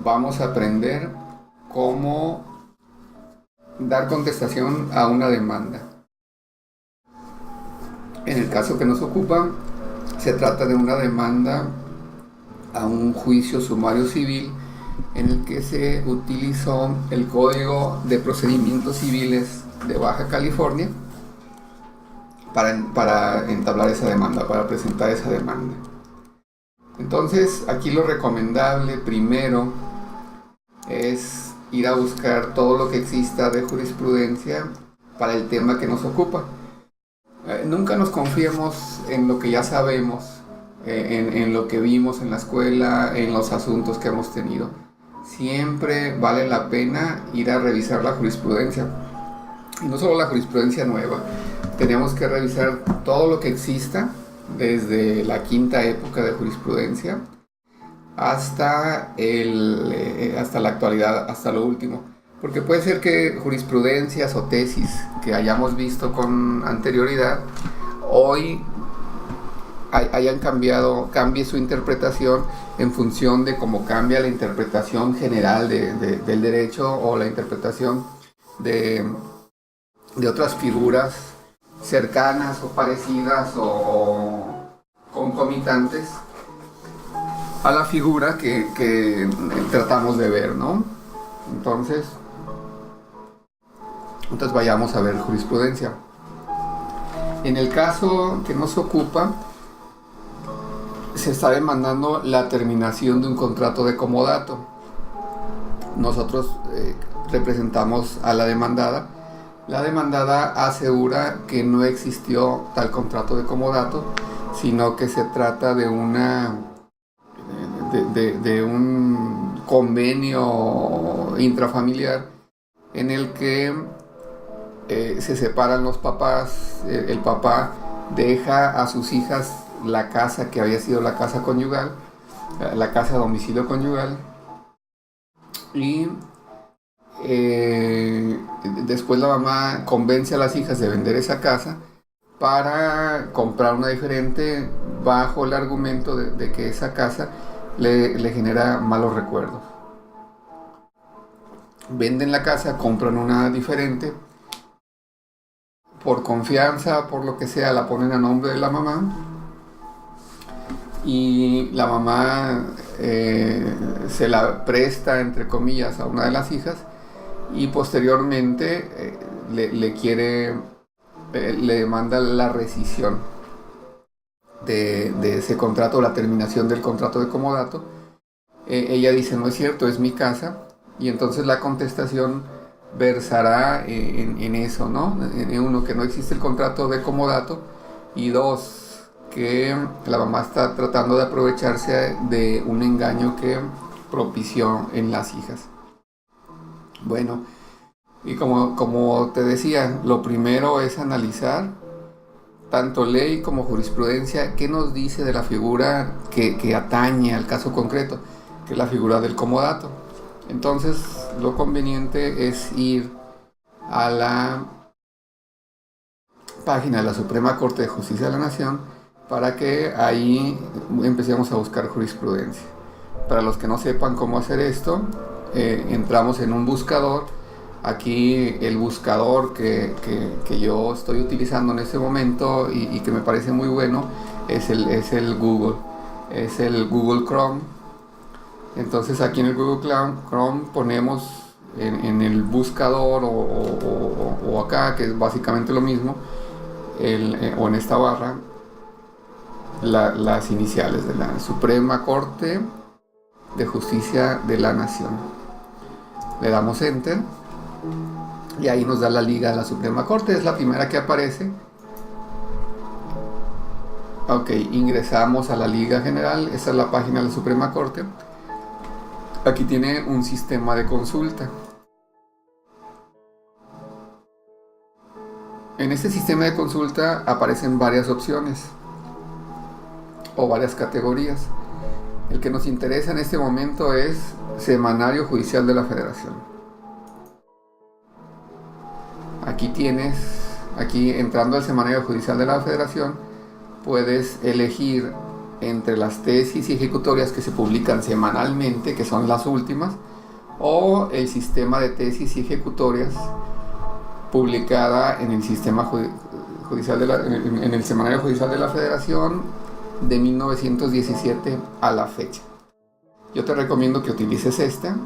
vamos a aprender cómo dar contestación a una demanda. En el caso que nos ocupa, se trata de una demanda a un juicio sumario civil en el que se utilizó el Código de Procedimientos Civiles de Baja California para entablar esa demanda, para presentar esa demanda. Entonces, aquí lo recomendable primero es ir a buscar todo lo que exista de jurisprudencia para el tema que nos ocupa. Nunca nos confiemos en lo que ya sabemos, en lo que vimos en la escuela, en los asuntos que hemos tenido. Siempre vale la pena ir a revisar la jurisprudencia. Y no solo la jurisprudencia nueva, tenemos que revisar todo lo que exista desde la quinta época de jurisprudencia hasta la actualidad, hasta lo último. Porque puede ser que jurisprudencias o tesis que hayamos visto con anterioridad hoy cambie su interpretación en función de cómo cambia la interpretación general del derecho o la interpretación de otras figuras cercanas o parecidas o concomitantes a la figura que tratamos de ver, ¿no? Entonces vayamos a ver jurisprudencia. En el caso que nos ocupa, se está demandando la terminación de un contrato de comodato. Nosotros representamos a la demandada. La demandada asegura que no existió tal contrato de comodato, sino que se trata de un convenio intrafamiliar en el que se separan los papás. El papá deja a sus hijas la casa que había sido la casa conyugal, la casa domicilio conyugal, y después la mamá convence a las hijas de vender esa casa para comprar una diferente bajo el argumento de que esa casa le genera malos recuerdos. Venden la casa, compran una diferente, por confianza, por lo que sea, la ponen a nombre de la mamá y la mamá se la presta, entre comillas, a una de las hijas y posteriormente le demanda la rescisión de ese contrato, la terminación del contrato de comodato. Ella dice: no es cierto, es mi casa, y entonces la contestación versará en eso, ¿no? En uno, que no existe el contrato de comodato, y dos, que la mamá está tratando de aprovecharse de un engaño que propició en las hijas. Bueno, y como te decía, lo primero es analizar tanto ley como jurisprudencia qué nos dice de la figura que atañe al caso concreto, que es la figura del comodato. Entonces, lo conveniente es ir a la página de la Suprema Corte de Justicia de la Nación para que ahí empecemos a buscar jurisprudencia. Para los que no sepan cómo hacer esto, entramos en un buscador. Aquí el buscador que yo estoy utilizando en este momento y que me parece muy bueno es el Google. Es el Google Chrome. Entonces aquí en el Google Chrome ponemos en el buscador o acá, que es básicamente lo mismo, o en esta barra, las iniciales de la Suprema Corte de Justicia de la Nación. Le damos Enter y ahí nos da la liga de la Suprema Corte, es la primera que aparece. Ok, ingresamos a la liga general, esta es la página de la Suprema Corte. Aquí tiene un sistema de consulta. En este sistema de consulta aparecen varias opciones o varias categorías. El que nos interesa en este momento es Semanario Judicial de la Federación. Aquí entrando al Semanario Judicial de la Federación, puedes elegir entre las tesis y ejecutorias que se publican semanalmente, que son las últimas, o el sistema de tesis y ejecutorias publicada en el sistema judicial en el Semanario Judicial de la Federación de 1917 a la fecha. Yo te recomiendo que utilices esta,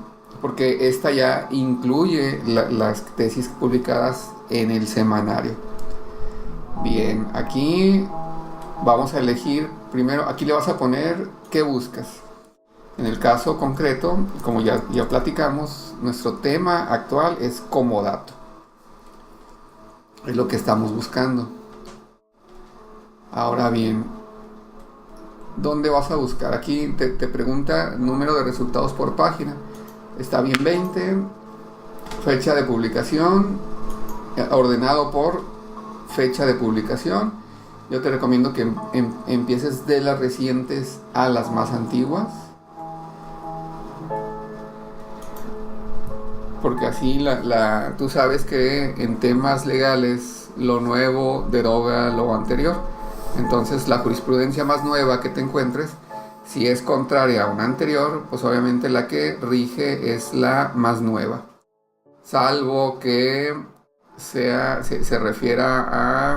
porque esta ya incluye las tesis publicadas en el semanario. Bien, aquí vamos a elegir primero, aquí le vas a poner qué buscas. En el caso concreto, como ya platicamos, nuestro tema actual es comodato. Es lo que estamos buscando. Ahora bien, ¿dónde vas a buscar? Aquí te pregunta número de resultados por página. Está bien 20, fecha de publicación, ordenado por fecha de publicación. Yo te recomiendo que empieces de las recientes a las más antiguas, porque así tú sabes que en temas legales lo nuevo deroga lo anterior. Entonces la jurisprudencia más nueva que te encuentres, si es contraria a una anterior, pues obviamente la que rige es la más nueva, salvo que se refiera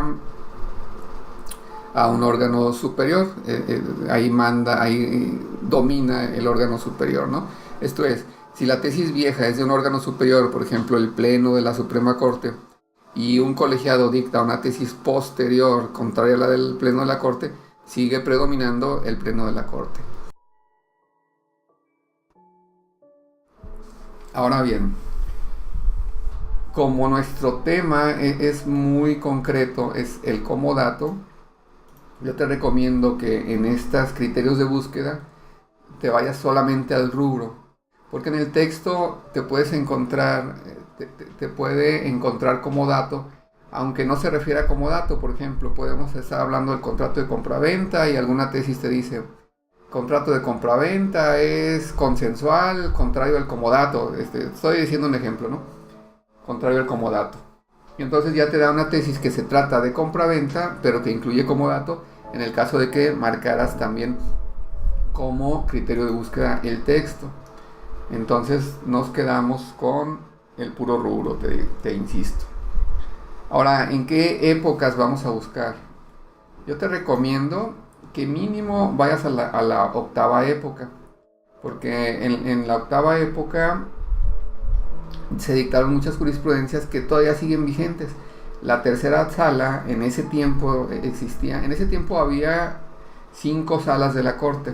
a un órgano superior. Ahí domina el órgano superior, ¿no? Esto es, si la tesis vieja es de un órgano superior, por ejemplo el Pleno de la Suprema Corte, y un colegiado dicta una tesis posterior contraria a la del Pleno de la Corte, sigue predominando el Pleno de la Corte. Ahora bien, como nuestro tema es muy concreto, es el comodato, yo te recomiendo que en estos criterios de búsqueda te vayas solamente al rubro, porque en el texto te puedes encontrar, te puede encontrar comodato, aunque no se refiera a comodato. Por ejemplo, podemos estar hablando del contrato de compraventa y alguna tesis te dice, contrato de compraventa es consensual, contrario al comodato. Estoy diciendo un ejemplo, ¿no? Contrario al comodato. Y entonces ya te da una tesis que se trata de compraventa, pero que incluye comodato, en el caso de que marcaras también como criterio de búsqueda el texto. Entonces nos quedamos con el puro rubro, te insisto. Ahora, ¿en qué épocas vamos a buscar? Yo te recomiendo que mínimo vayas a la octava época, porque en la octava época se dictaron muchas jurisprudencias que todavía siguen vigentes. La tercera sala en ese tiempo existía. En ese tiempo había 5 salas de la Corte: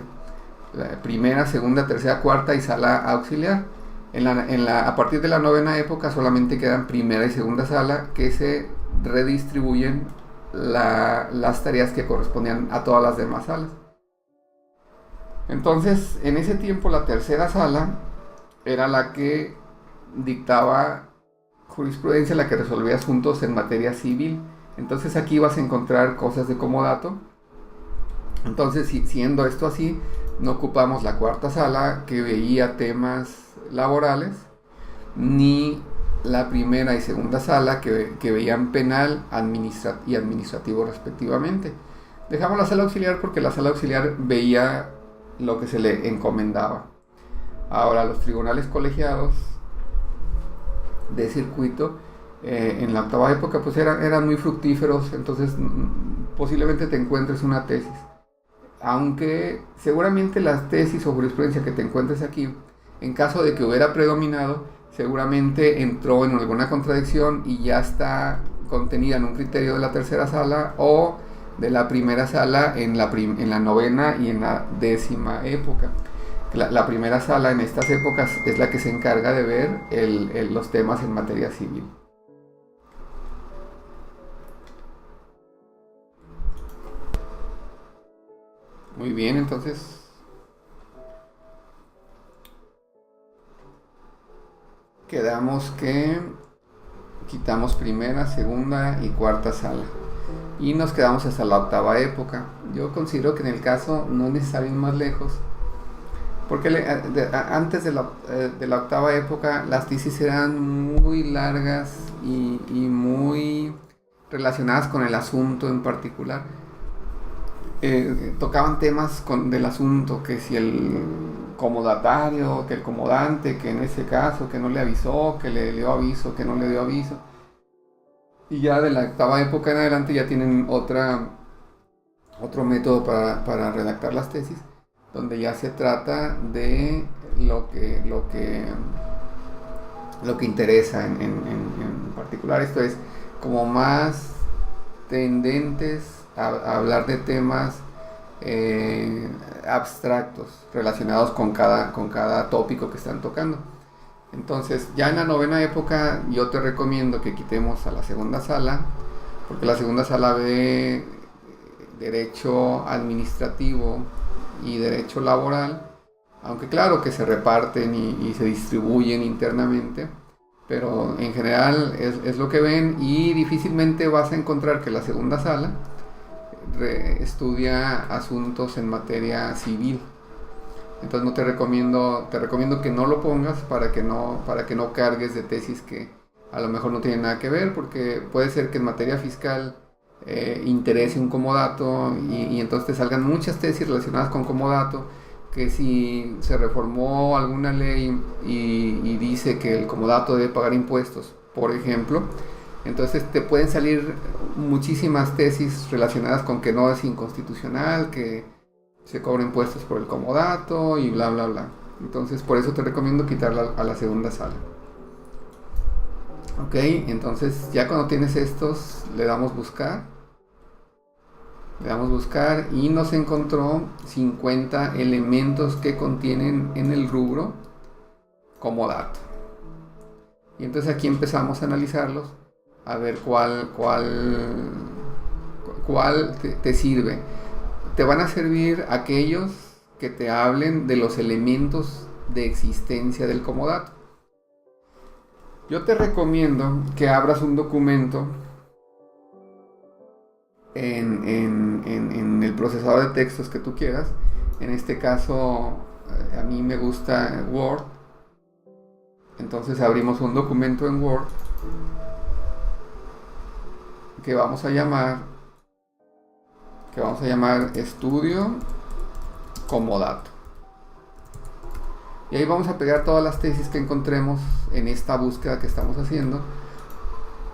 la primera, segunda, tercera, cuarta y sala auxiliar. A partir de la novena época solamente quedan primera y segunda sala, que se redistribuyen las tareas que correspondían a todas las demás salas. Entonces, en ese tiempo la tercera sala era la que dictaba jurisprudencia, la que resolvía asuntos en materia civil. Entonces aquí vas a encontrar cosas de comodato. Entonces, siendo esto así, no ocupamos la cuarta sala, que veía temas laborales, ni la primera y segunda sala, que veían penal y administrativo respectivamente. Dejamos la sala auxiliar porque la sala auxiliar veía lo que se le encomendaba. Ahora, los tribunales colegiados de circuito en la octava época pues eran muy fructíferos. Entonces posiblemente te encuentres una tesis, aunque seguramente las tesis o jurisprudencia que te encuentres aquí, en caso de que hubiera predominado, seguramente entró en alguna contradicción y ya está contenida en un criterio de la tercera sala o de la primera sala en la novena y en la décima época. La primera sala en estas épocas es la que se encarga de ver los temas en materia civil. Muy bien, entonces quedamos que quitamos primera, segunda y cuarta sala y nos quedamos hasta la octava época. Yo considero que en el caso no es necesario ir más lejos, porque antes de la octava época las tesis eran muy largas y muy relacionadas con el asunto en particular. tocaban temas del asunto, que si el comodatario, que el comodante, que en ese caso, que no le avisó, que le dio aviso, que no le dio aviso. Y ya de la octava época en adelante ya tienen otro método para redactar las tesis, donde ya se trata de lo que interesa en particular. Esto es como más tendentes a hablar de temas abstractos relacionados con cada tópico que están tocando. Entonces, ya en la novena época yo te recomiendo que quitemos a la segunda sala, porque la segunda sala ve derecho administrativo y derecho laboral, aunque claro que se reparten y se distribuyen internamente, pero en general es lo que ven, y difícilmente vas a encontrar que la segunda sala estudia asuntos en materia civil. Entonces no te recomiendo que no lo pongas para que no cargues de tesis que a lo mejor no tienen nada que ver, porque puede ser que en materia fiscal interese un comodato y entonces te salgan muchas tesis relacionadas con comodato, que si se reformó alguna ley y dice que el comodato debe pagar impuestos, por ejemplo, entonces te pueden salir muchísimas tesis relacionadas con que no es inconstitucional, que se cobra impuestos por el comodato y bla bla bla. Entonces por eso te recomiendo quitarla a la segunda sala. Ok, entonces ya cuando tienes estos le damos buscar y nos encontró 50 elementos que contienen en el rubro comodato. Y entonces aquí empezamos a analizarlos, a ver cuál te sirve. Te van a servir aquellos que te hablen de los elementos de existencia del comodato. Yo te recomiendo que abras un documento en el procesador de textos que tú quieras. En este caso, a mí me gusta Word. Entonces abrimos un documento en Word que vamos a llamar estudio comodato. Y ahí vamos a pegar todas las tesis que encontremos en esta búsqueda que estamos haciendo.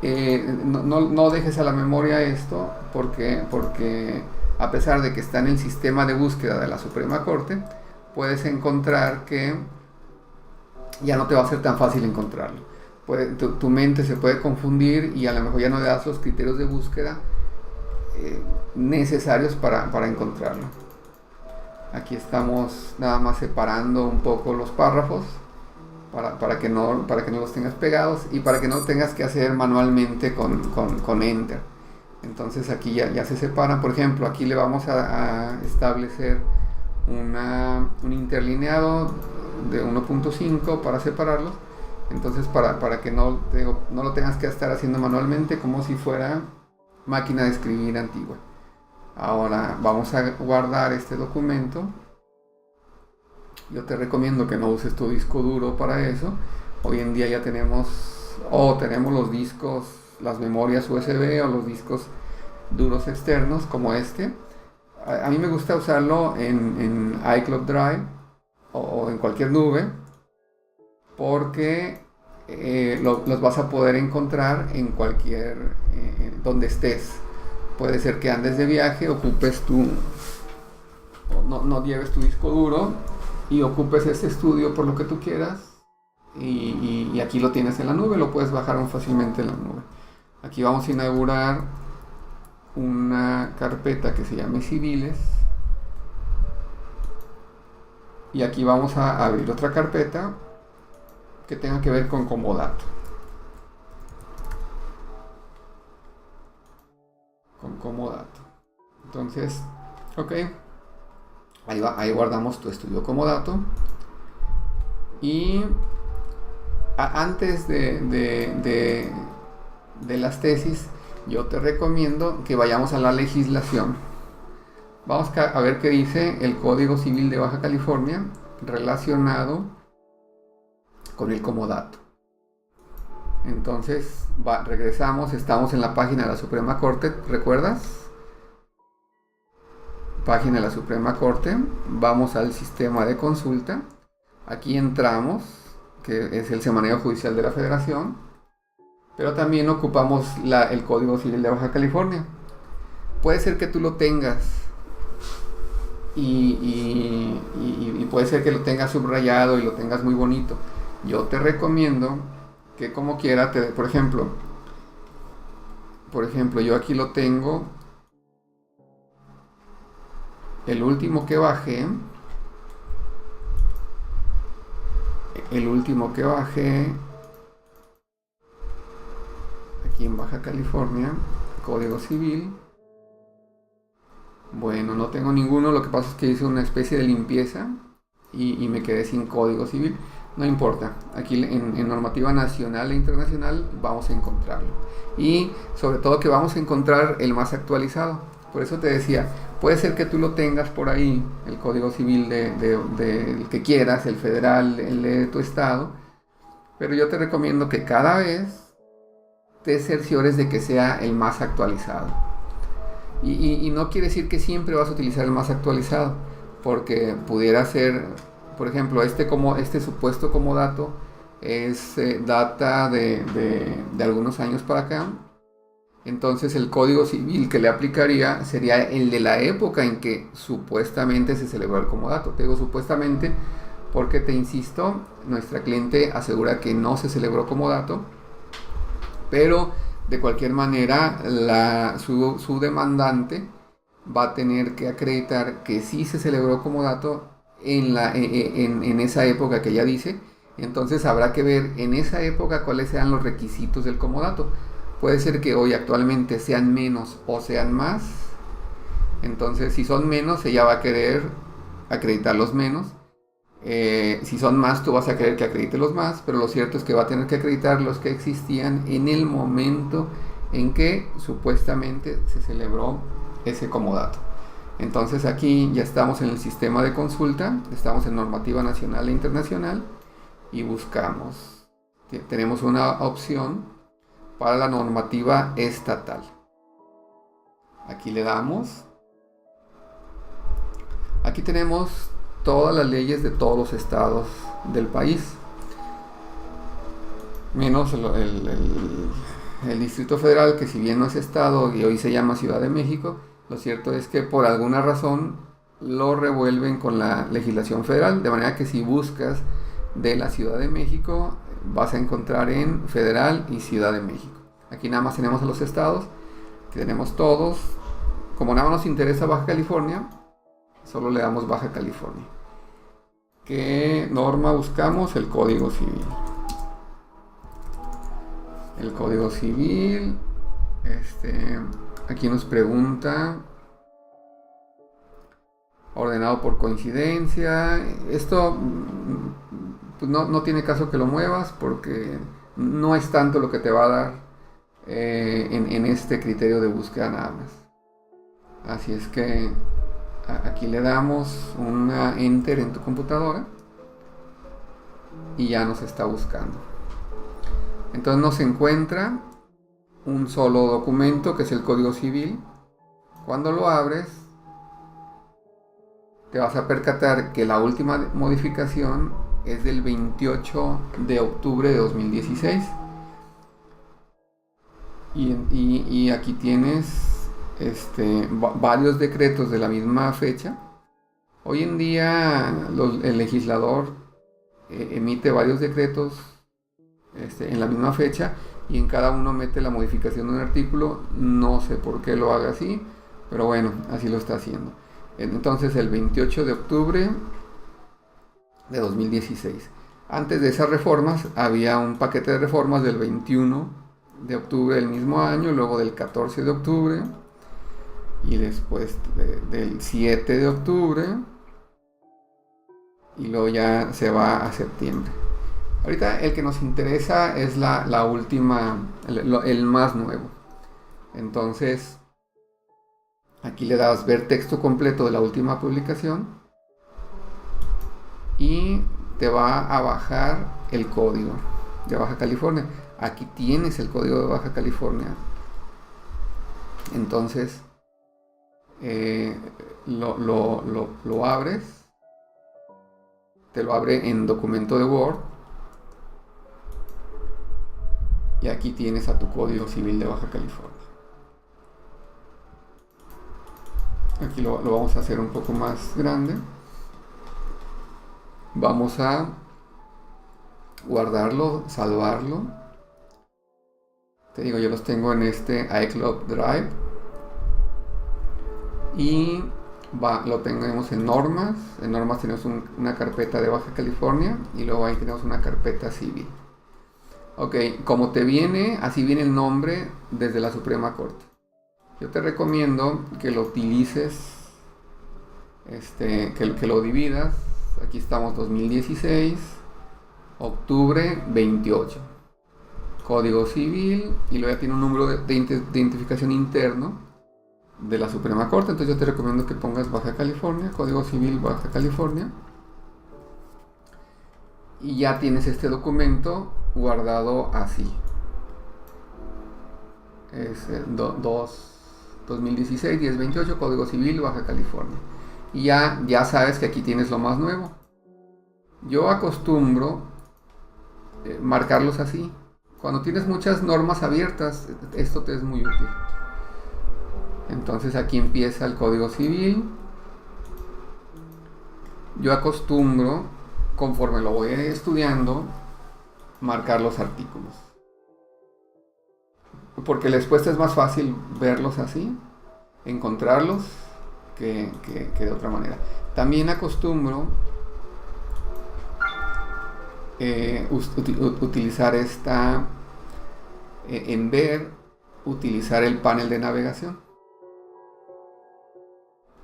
No dejes a la memoria esto, porque a pesar de que está en el sistema de búsqueda de la Suprema Corte, puedes encontrar que ya no te va a ser tan fácil encontrarlo. Tu mente se puede confundir y a lo mejor ya no le das los criterios de búsqueda necesarios para encontrarlo. Aquí estamos nada más separando un poco los párrafos para que no los tengas pegados y para que no tengas que hacer manualmente con Enter. Entonces aquí ya se separan. Por ejemplo, aquí le vamos a establecer un interlineado de 1.5 para separarlos. Entonces para que no lo tengas que estar haciendo manualmente, como si fuera máquina de escribir antigua. Ahora vamos a guardar este documento. Yo te recomiendo que no uses tu disco duro para eso. Hoy en día ya tenemos los discos, las memorias USB o los discos duros externos como este. A mí me gusta usarlo en iCloud Drive o en cualquier nube, porque los vas a poder encontrar en cualquier donde estés. Puede ser que andes de viaje, ocupes no lleves tu disco duro y ocupes ese estudio por lo que tú quieras, y aquí lo tienes en la nube, lo puedes bajar muy fácilmente en la nube. Aquí vamos a inaugurar una carpeta que se llame civiles, y aquí vamos a abrir otra carpeta que tenga que ver con comodato. Entonces, ok, ahí guardamos tu estudio comodato. Y antes de las tesis, yo te recomiendo que vayamos a la legislación. Vamos a ver qué dice el Código Civil de Baja California relacionado con el comodato. Entonces regresamos, estamos en la página de la Suprema Corte, ¿recuerdas? página de la Suprema Corte, vamos al sistema de consulta, aquí entramos, que es el Semanario Judicial de la Federación, pero también ocupamos el Código Civil de Baja California. Puede ser que tú lo tengas y puede ser que lo tengas subrayado y lo tengas muy bonito. Yo te recomiendo que como quiera, por ejemplo, yo aquí lo tengo, el último que bajé, aquí en Baja California, Código Civil. Bueno, no tengo ninguno, lo que pasa es que hice una especie de limpieza y me quedé sin Código Civil. No importa, aquí en normativa nacional e internacional vamos a encontrarlo. Y sobre todo que vamos a encontrar el más actualizado. Por eso te decía, puede ser que tú lo tengas por ahí, el Código Civil del que quieras, el federal, el de tu estado, pero yo te recomiendo que cada vez te cerciores de que sea el más actualizado. Y no quiere decir que siempre vas a utilizar el más actualizado, porque pudiera ser, por ejemplo, este supuesto comodato data de algunos años para acá. Entonces el Código Civil que le aplicaría sería el de la época en que supuestamente se celebró el comodato. Te digo supuestamente porque, te insisto, nuestra cliente asegura que no se celebró comodato, pero de cualquier manera su demandante va a tener que acreditar que sí se celebró comodato en esa época que ella dice. Entonces habrá que ver en esa época cuáles sean los requisitos del comodato. Puede ser que hoy actualmente sean menos o sean más. Entonces, si son menos, ella va a querer acreditar los menos. Si son más, tú vas a querer que acredite los más. Pero lo cierto es que va a tener que acreditar los que existían en el momento en que supuestamente se celebró ese comodato. Entonces aquí ya estamos en el sistema de consulta. Estamos en normativa nacional e internacional. Y buscamos. Tenemos una opción para la normativa estatal. Aquí le damos. Aquí tenemos todas las leyes de todos los estados del país, menos el Distrito Federal, que si bien no es estado y hoy se llama Ciudad de México, lo cierto es que por alguna razón lo revuelven con la legislación federal, de manera que si buscas de la Ciudad de México vas a encontrar en Federal y Ciudad de México. Aquí nada más tenemos a los estados, que tenemos todos. Como nada más nos interesa Baja California, solo le damos Baja California. ¿Qué norma buscamos? El Código Civil. El Código Civil, aquí nos pregunta, ordenado por coincidencia. Esto pues no tiene caso que lo muevas, porque no es tanto lo que te va a dar en este criterio de búsqueda nada más. Así es que aquí le damos una enter en tu computadora y ya nos está buscando. Entonces nos encuentra un solo documento, que es el Código Civil. Cuando lo abres, te vas a percatar que la última modificación es del 28 de octubre de 2016. Y aquí tienes varios decretos de la misma fecha. Hoy en día el legislador emite varios decretos en la misma fecha, y en cada uno mete la modificación de un artículo. No sé por qué lo haga así, pero bueno, así lo está haciendo. Entonces el 28 de octubre de 2016. Antes de esas reformas había un paquete de reformas del 21 de octubre del mismo año, luego del 14 de octubre y después del 7 de octubre, y luego ya se va a septiembre. Ahorita el que nos interesa es la última, el más nuevo. Entonces aquí le das ver texto completo de la última publicación y te va a bajar el código de Baja California. Aquí tienes el código de Baja California. Entonces lo abres, te lo abre en documento de Word y aquí tienes a tu Código Civil de Baja California. Aquí lo vamos a hacer un poco más grande. Vamos a guardarlo, salvarlo. Te digo, yo los tengo en este iCloud Drive. Y lo tenemos en normas. En normas tenemos una carpeta de Baja California y luego ahí tenemos una carpeta civil. Ok, como te viene, así viene el nombre desde la Suprema Corte. Yo te recomiendo que lo utilices, que lo dividas. Aquí estamos 2016, octubre 28. Código Civil y luego ya tiene un número de identificación interno de la Suprema Corte. Entonces yo te recomiendo que pongas Baja California, Código Civil Baja California, y ya tienes este documento guardado así. Es 2016 1028 Código Civil Baja California, y ya sabes que aquí tienes lo más nuevo. Yo acostumbro marcarlos así. Cuando tienes muchas normas abiertas, esto te es muy útil. Entonces aquí empieza el Código Civil. Yo acostumbro, conforme lo voy estudiando, marcar los artículos, porque después es más fácil verlos así, encontrarlos, que de otra manera. También acostumbro utilizar utilizar el panel de navegación.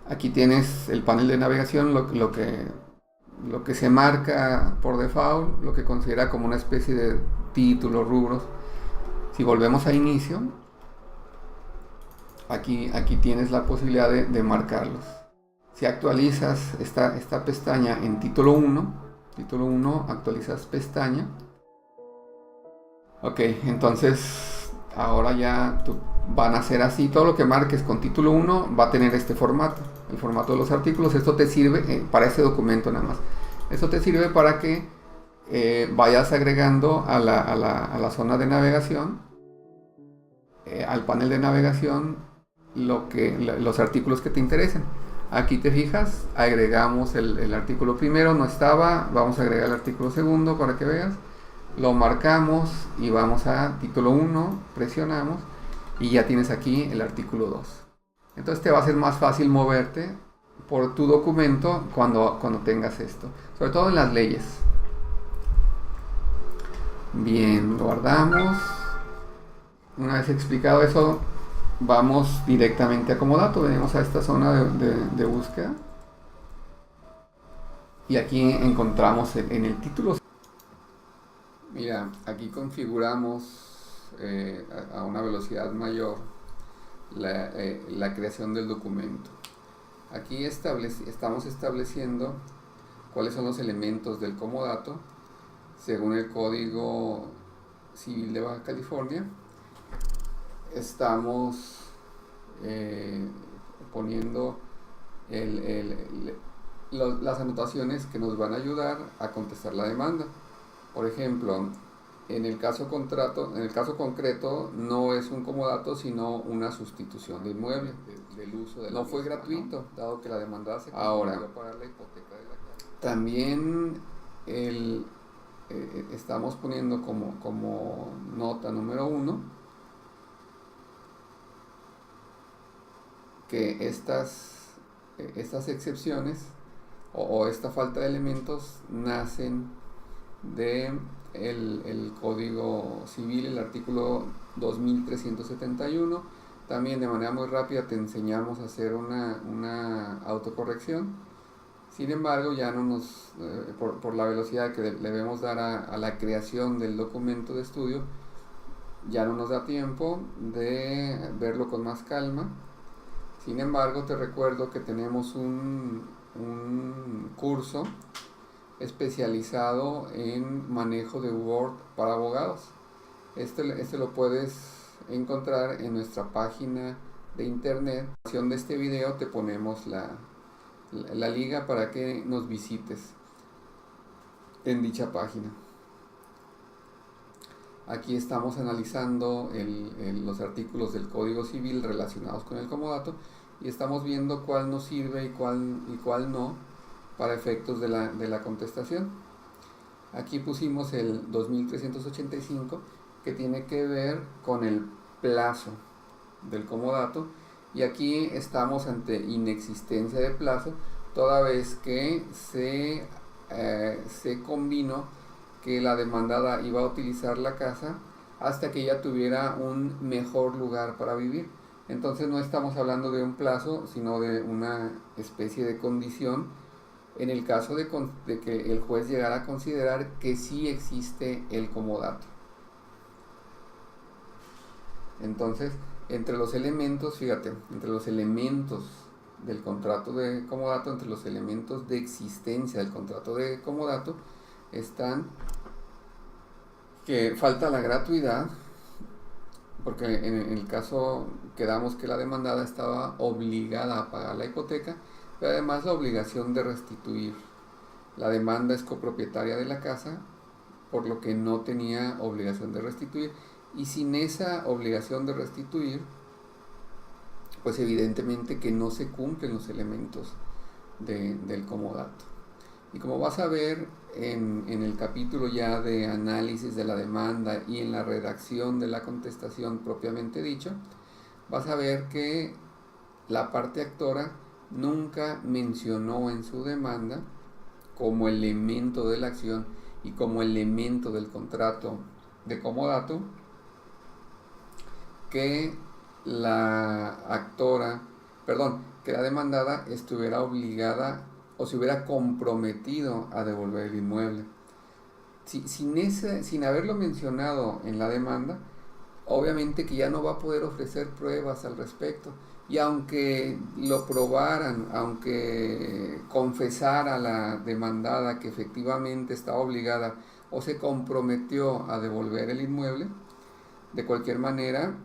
Aquí tienes el panel de navegación, lo que se marca por default, lo que considera como una especie de títulos, rubros. Si volvemos a inicio, aquí tienes la posibilidad de marcarlos. Si actualizas esta pestaña en título 1, actualizas pestaña. Ok, entonces ahora ya van a ser así. Todo lo que marques con título 1 va a tener este formato, el formato de los artículos. Esto te sirve para este documento nada más. Esto te sirve para que vayas agregando a la zona de navegación, al panel de navegación, los artículos que te interesen. Aquí te fijas, agregamos el artículo primero, no estaba, vamos a agregar el artículo segundo para que veas. Lo marcamos y vamos a título 1, presionamos y ya tienes aquí el artículo 2. Entonces te va a ser más fácil moverte por tu documento cuando tengas esto, sobre todo en las leyes. Bien, lo guardamos. Una vez explicado eso, vamos directamente a Comodato. Venimos a esta zona de búsqueda y aquí encontramos en el título. Mira, aquí configuramos a una velocidad mayor la creación del documento. Aquí estamos estableciendo cuáles son los elementos del comodato según el Código Civil de Baja California. Estamos poniendo las anotaciones que nos van a ayudar a contestar la demanda. Por ejemplo, en el caso concreto no es un comodato, sino una sustitución de inmueble del uso de la. No fue gratuito, dado que la demandada se comprometió a pagar la hipoteca de la casa. También estamos poniendo como nota número 1 que estas excepciones o esta falta de elementos nacen de el Código Civil, el artículo 2371. También de manera muy rápida te enseñamos a hacer una autocorrección. Sin embargo, ya no nos, por la velocidad que le debemos dar a la creación del documento de estudio, ya no nos da tiempo de verlo con más calma. Sin embargo, te recuerdo que tenemos un curso especializado en manejo de Word para abogados. Este lo puedes encontrar en nuestra página de internet. En la descripción de este video te ponemos la liga para que nos visites en dicha página. Aquí estamos analizando los artículos del Código Civil relacionados con el comodato y estamos viendo cuál nos sirve y cuál no para efectos de la contestación. Aquí pusimos el 2385, que tiene que ver con el plazo del comodato, y aquí estamos ante inexistencia de plazo, toda vez que se combinó que la demandada iba a utilizar la casa hasta que ella tuviera un mejor lugar para vivir. Entonces no estamos hablando de un plazo, sino de una especie de condición en el caso de que el juez llegara a considerar que sí existe el comodato. Entonces, entre los elementos, fíjate, entre los elementos del contrato de comodato, entre los elementos de existencia del contrato de comodato, están que falta la gratuidad, porque en el caso quedamos que la demandada estaba obligada a pagar la hipoteca, pero además la obligación de restituir. La demanda es copropietaria de la casa, por lo que no tenía obligación de restituir, y sin esa obligación de restituir, pues evidentemente que no se cumplen los elementos del comodato. Y como vas a ver en el capítulo ya de análisis de la demanda y en la redacción de la contestación propiamente dicho, vas a ver que la parte actora nunca mencionó en su demanda como elemento de la acción y como elemento del contrato de comodato que que la demandada estuviera obligada o se hubiera comprometido a devolver el inmueble. Sin haberlo mencionado en la demanda, obviamente que ya no va a poder ofrecer pruebas al respecto. Y aunque lo probaran, aunque confesara la demandada que efectivamente estaba obligada o se comprometió a devolver el inmueble, de cualquier manera,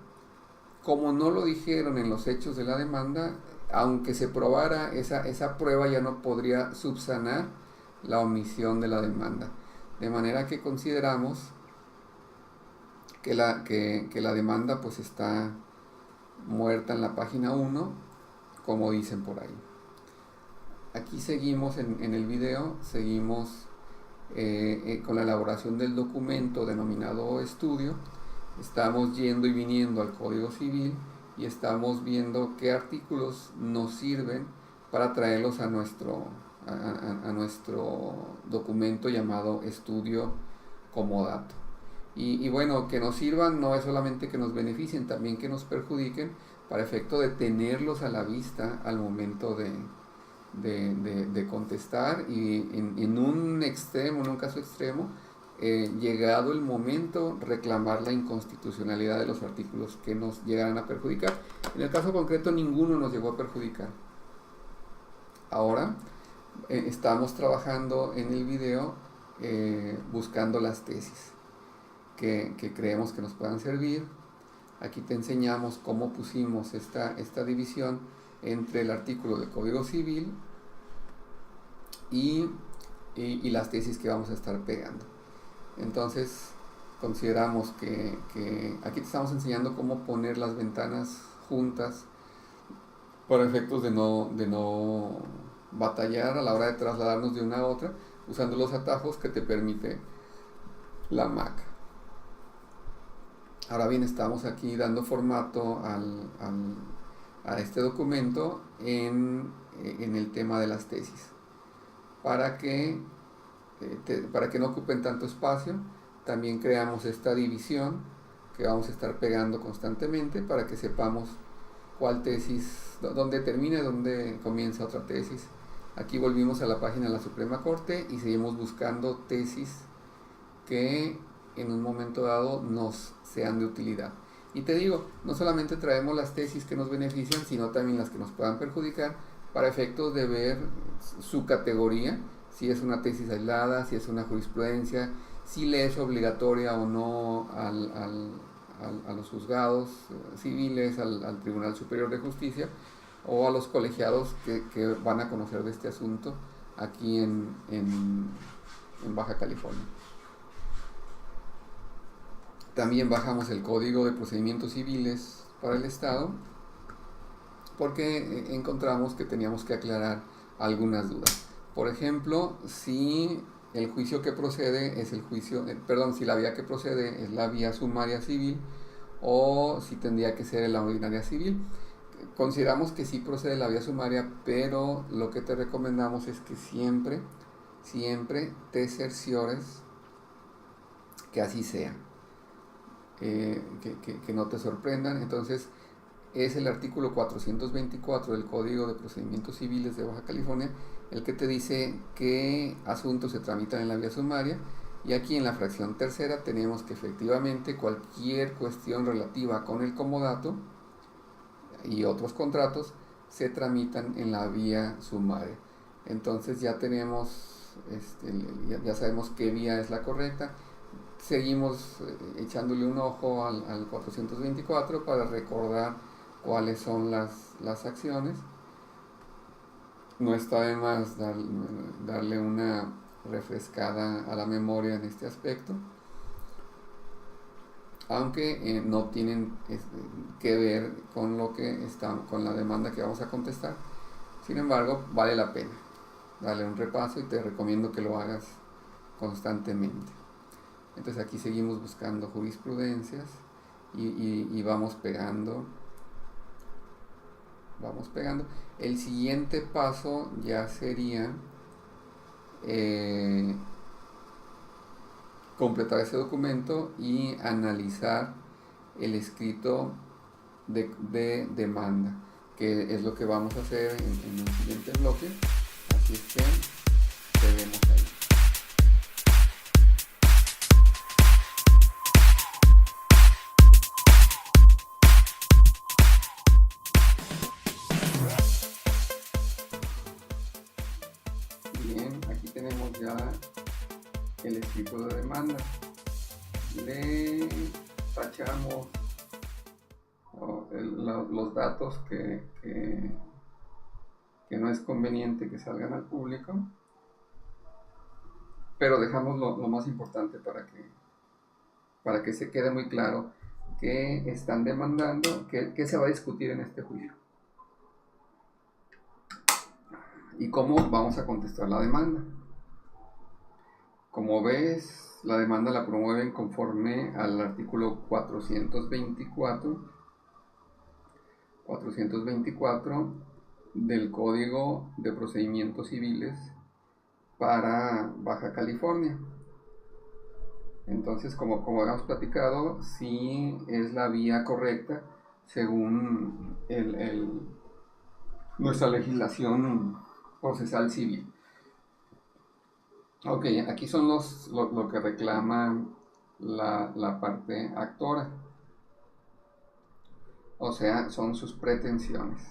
como no lo dijeron en los hechos de la demanda, aunque se probara esa prueba, ya no podría subsanar la omisión de la demanda. De manera que consideramos que la demanda pues está muerta en la página 1, como dicen por ahí. Aquí seguimos en el video, seguimos con la elaboración del documento denominado estudio. Estamos yendo y viniendo al Código Civil y estamos viendo qué artículos nos sirven para traerlos a nuestro documento llamado estudio comodato. Y bueno, que nos sirvan no es solamente que nos beneficien, también que nos perjudiquen para efecto de tenerlos a la vista al momento de contestar, y en un caso extremo, llegado el momento, reclamar la inconstitucionalidad de los artículos que nos llegaran a perjudicar. En el caso concreto, ninguno nos llegó a perjudicar. Ahora estamos trabajando en el video buscando las tesis que creemos que nos puedan servir. Aquí te enseñamos cómo pusimos esta división entre el artículo del Código Civil y las tesis que vamos a estar pegando. Entonces consideramos que aquí te estamos enseñando cómo poner las ventanas juntas para efectos de no batallar a la hora de trasladarnos de una a otra, usando los atajos que te permite la Mac. Ahora bien, estamos aquí dando formato a este documento en el tema de las tesis, para que no ocupen tanto espacio. También creamos esta división que vamos a estar pegando constantemente para que sepamos cuál tesis, dónde termina y dónde comienza otra tesis. Aquí volvimos a la página de la Suprema Corte y seguimos buscando tesis que en un momento dado nos sean de utilidad. Y te digo, no solamente traemos las tesis que nos benefician, sino también las que nos puedan perjudicar, para efectos de ver su categoría, si es una tesis aislada, si es una jurisprudencia, si le es obligatoria o no a los juzgados civiles, al Tribunal Superior de Justicia o a los colegiados que van a conocer de este asunto aquí en Baja California. También bajamos el Código de Procedimientos Civiles para el Estado porque encontramos que teníamos que aclarar algunas dudas. Por ejemplo, si el juicio que procede es si la vía que procede es la vía sumaria civil o si tendría que ser la ordinaria civil. Consideramos que sí procede la vía sumaria, pero lo que te recomendamos es que siempre te cerciores que así sea, que no te sorprendan. Entonces es el artículo 424 del Código de Procedimientos Civiles de Baja California el que te dice qué asuntos se tramitan en la vía sumaria, y aquí en la fracción tercera tenemos que efectivamente cualquier cuestión relativa con el comodato y otros contratos se tramitan en la vía sumaria. Entonces ya tenemos, ya sabemos qué vía es la correcta. Seguimos echándole un ojo al 424 para recordar cuáles son las acciones. No está de más darle una refrescada a la memoria en este aspecto, aunque no tienen que ver con con la demanda que vamos a contestar. Sin embargo, vale la pena darle un repaso y te recomiendo que lo hagas constantemente. Entonces aquí seguimos buscando jurisprudencias y vamos pegando. El siguiente paso ya sería completar ese documento y analizar el escrito de demanda, que es lo que vamos a hacer en el siguiente bloque. Así es que te vemos ahí. Bien, aquí tenemos ya el escrito de demanda. Le tachamos los datos que no es conveniente que salgan al público, pero dejamos lo más importante para que se quede muy claro qué están demandando, qué se va a discutir en este juicio y cómo vamos a contestar la demanda. Como ves, la demanda la promueven conforme al artículo 424 del Código de Procedimientos Civiles para Baja California. Entonces, como habíamos platicado, sí es la vía correcta según nuestra legislación procesal civil. Ok, aquí son lo que reclama la parte actora. O sea, son sus pretensiones.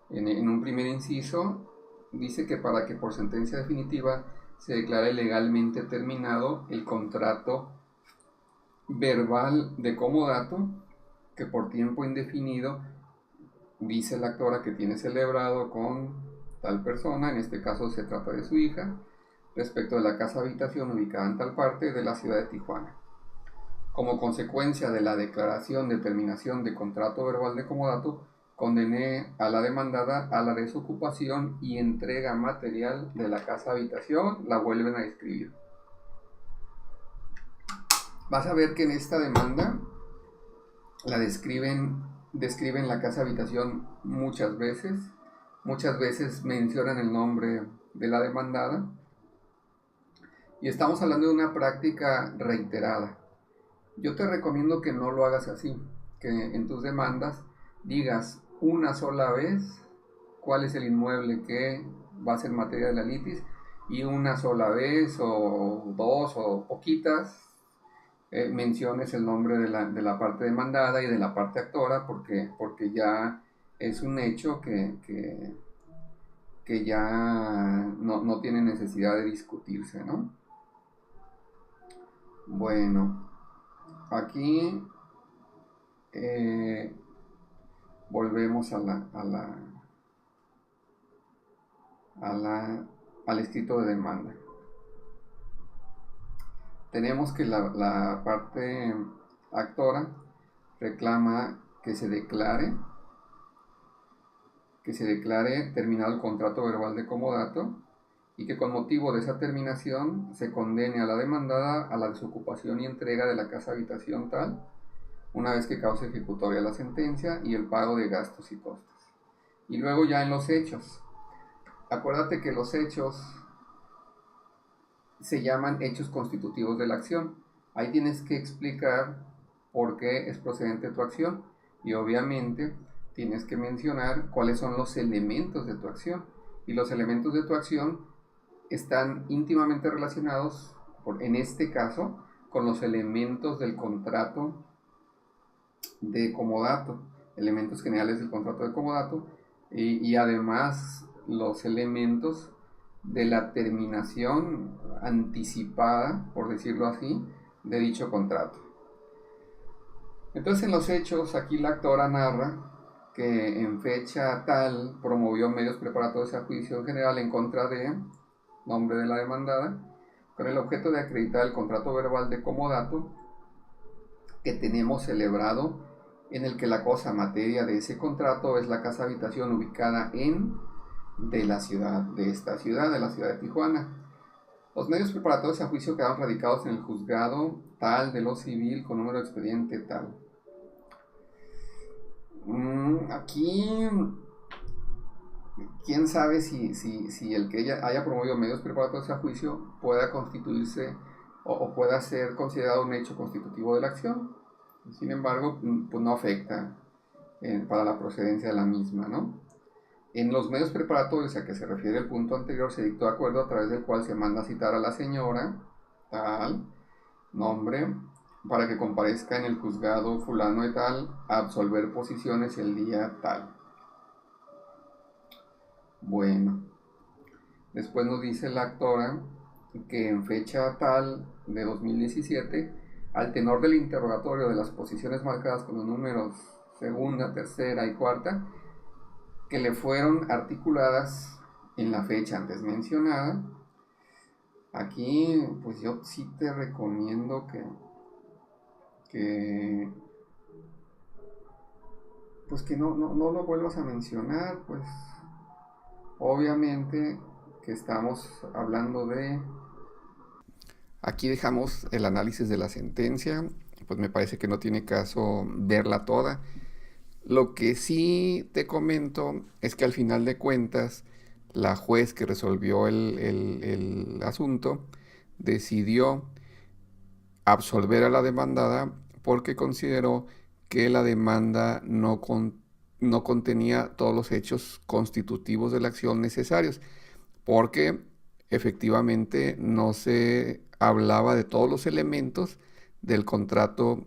En un primer inciso dice que para que por sentencia definitiva se declare legalmente terminado el contrato verbal de comodato que por tiempo indefinido dice la actora que tiene celebrado con tal persona, en este caso se trata de su hija, respecto de la casa habitación ubicada en tal parte de la ciudad de Tijuana. Como consecuencia de la declaración de terminación de contrato verbal de comodato, condené a la demandada a la desocupación y entrega material de la casa habitación, la vuelven a escribir. Vas a ver que en esta demanda la describen la casa habitación muchas veces mencionan el nombre de la demandada, y estamos hablando de una práctica reiterada. Yo te recomiendo que no lo hagas así, que en tus demandas digas una sola vez cuál es el inmueble que va a ser materia de la litis, y una sola vez o dos o poquitas menciones el nombre de la parte demandada y de la parte actora, porque ya es un hecho que ya no tiene necesidad de discutirse, ¿no? Bueno, aquí volvemos al escrito de demanda. Tenemos que la parte actora reclama que se declare terminado el contrato verbal de comodato y que con motivo de esa terminación se condene a la demandada a la desocupación y entrega de la casa habitación tal, una vez que cause ejecutoria la sentencia y el pago de gastos y costes. Y luego ya en los hechos. Acuérdate que los hechos se llaman hechos constitutivos de la acción. Ahí tienes que explicar por qué es procedente tu acción y obviamente tienes que mencionar cuáles son los elementos de tu acción. Y los elementos de tu acción están íntimamente relacionados, en este caso, con los elementos del contrato de comodato, elementos generales del contrato de comodato y además los elementos de la terminación anticipada, por decirlo así, de dicho contrato. Entonces en los hechos, aquí la actora narra que en fecha tal promovió medios preparatorios a juicio en general en contra de nombre de la demandada, con el objeto de acreditar el contrato verbal de comodato que tenemos celebrado, en el que la cosa materia de ese contrato es la casa habitación ubicada de la ciudad de Tijuana. Los medios preparatorios a juicio quedaron radicados en el juzgado tal de lo civil con número de expediente tal. Aquí quién sabe si el que ella haya promovido medios preparatorios a juicio pueda constituirse o pueda ser considerado un hecho constitutivo de la acción. Sin embargo, pues no afecta para la procedencia de la misma, ¿no? En los medios preparatorios a que se refiere el punto anterior se dictó acuerdo a través del cual se manda a citar a la señora tal nombre para que comparezca en el juzgado fulano de tal a absolver posiciones el día tal. Bueno, después nos dice la actora que en fecha tal de 2017, al tenor del interrogatorio de las posiciones marcadas con los números segunda, tercera y cuarta, que le fueron articuladas en la fecha antes mencionada, aquí pues yo sí te recomiendo que no lo vuelvas a mencionar, pues obviamente que estamos hablando de... Aquí dejamos el análisis de la sentencia, pues me parece que no tiene caso verla toda. Lo que sí te comento es que al final de cuentas, la juez que resolvió el asunto decidió absolver a la demandada porque consideró que la demanda no contenía todos los hechos constitutivos de la acción necesarios, porque efectivamente no se hablaba de todos los elementos del contrato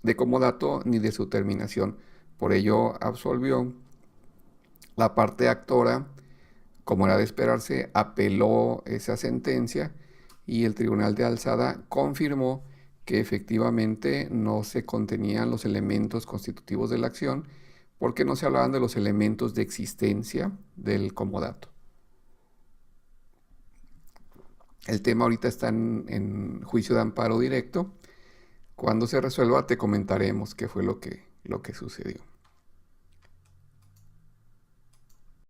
de comodato ni de su terminación. Por ello absolvió. La parte actora, como era de esperarse, apeló esa sentencia y el Tribunal de Alzada confirmó que efectivamente no se contenían los elementos constitutivos de la acción porque no se hablaban de los elementos de existencia del comodato. El tema ahorita está en juicio de amparo directo. Cuando se resuelva te comentaremos qué fue lo que sucedió.